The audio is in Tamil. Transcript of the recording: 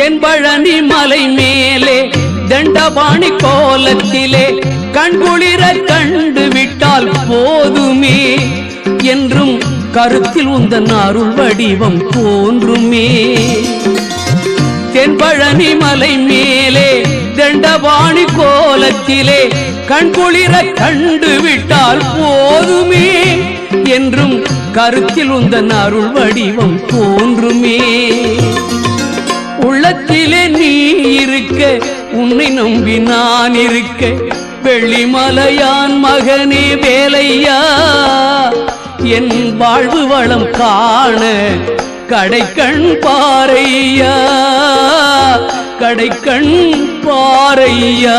தென்பழனி மலை மேலே தண்டபாணி கோலத்திலே கண்குளிர கண்டு விட்டால் போதுமே என்றும் கருத்தில் உந்தன் அருள் வடிவம் தோன்றுமே. தென்பழனி மலை மேலே தண்டபாணி கோலத்திலே கண்குளிர கண்டு விட்டால் போதுமே என்றும் கருத்தில் உந்தன் அருள் வடிவம் தோன்றுமே. உள்ளத்திலே நீ இருக்க உன்னை நம்பி நான் இருக்க வெள்ளிமலையான் மகனே வேலையா என் வாழ்வு வளம் காண கடைக்கண் பாரையா கடைக்கண் பாரையா.